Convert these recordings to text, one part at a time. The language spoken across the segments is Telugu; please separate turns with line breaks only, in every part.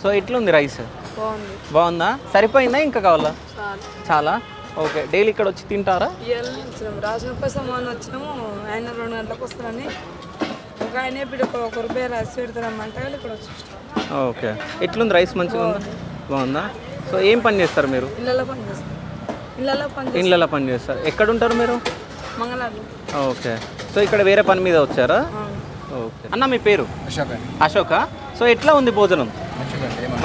సో ఎట్లుంది రైస్?
బాగుంది.
బాగుందా? సరిపోయిందా ఇంకా కావాలా?
చాలా.
చాలా. ఓకే, డైలీ ఇక్కడ వచ్చి తింటారా?
ఇవాళ వచ్చినాము రాజన కోసం అని వచ్చినాము. ఆయన 2 గంటలకు వస్తారని ఒక ఆయన ఇప్పుడు ఒక రూపాయి రాసి పెడతారమ్మంటే ఇక్కడ వచ్చేస్తాం.
ఓకే, ఎట్లుంది రైస్? మంచిగా ఉందా? బాగుందా? సో ఏం పని చేస్తారు మీరు?
ఇళ్ళలో పని చేస్తాం.
ఇళ్ళలో పని చేస్తారు. ఎక్కడ ఉంటారు మీరు?
మంగళారు.
ఓకే, సో ఇక్కడ వేరే పని మీద వచ్చారా? ఓకే అన్న, మీ పేరు?
అశోక్.
అశోక. సో ఎట్లా ఉంది భోజనం?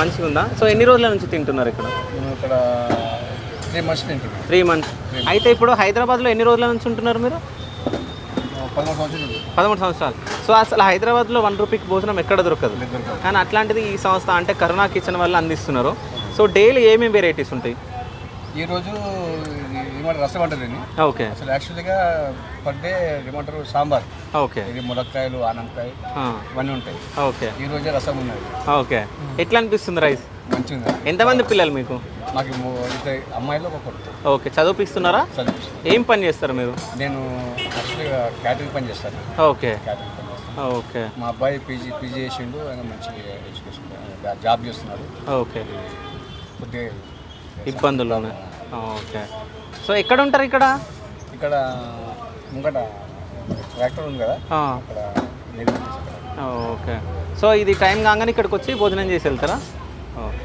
మంచిగా ఉందా? సో ఎన్ని రోజుల నుంచి తింటున్నారు ఇక్కడ?
ఇక్కడ 3 months తింటున్నాం.
3 months. అయితే ఇప్పుడు హైదరాబాద్లో ఎన్ని రోజుల నుంచి ఉంటున్నారు మీరు?
13 సంవత్సరాలు.
13 సంవత్సరాలు. సో అసలు హైదరాబాద్లో 1 రూపీకి భోజనం ఎక్కడ దొరకదు, కానీ అట్లాంటిది ఈ సంస్థ అంటే కరుణా కిచెన్ వల్ల అందిస్తున్నారు. సో డైలీ ఏమేమి వెరైటీస్ ఉంటాయి?
ఈరోజు ఏమంటారు రసం అంటారు.
ఓకే,
అసలు యాక్చువల్గా పర్ డే ఏమంటారు సాంబార్.
ఓకే,
ఇది ములక్కాయలు, ఆనంకాయ ఇవన్నీ ఉంటాయి.
ఓకే,
ఈ రోజే రసం ఉన్నది.
ఓకే. ఎట్లా అనిపిస్తుంది రైస్?
మంచిగా.
ఎంతమంది పిల్లలు మీకు?
మాకు ఇద్దరు అమ్మాయిలు ఒక కొడుకు.
ఓకే, చదివిస్తున్నారా?
చదివిస్తాను.
ఏం పని చేస్తారు మీరు?
నేను యాక్చువల్గా క్యాటరింగ్ పని చేస్తాను.
ఓకే,
క్యాటరింగ్ పని చేస్తాను.
ఓకే.
మా అబ్బాయి పీజీ చేసిండు. ఆయన మంచి ఎడ్యుకేషన్ జాబ్ చేస్తున్నాడు.
ఓకే,
కొద్దిగా
ఇబ్బందులు. ఓకే, సో ఎక్కడ ఉంటారు ఇక్కడ?
ఇక్కడ ముంగట ట్రాక్టర్ ఉంది కదా, అక్కడ.
ఓకే, సో ఇది టైం కాగానే ఇక్కడికి వచ్చి భోజనం చేసి వెళ్తారా? ఓకే.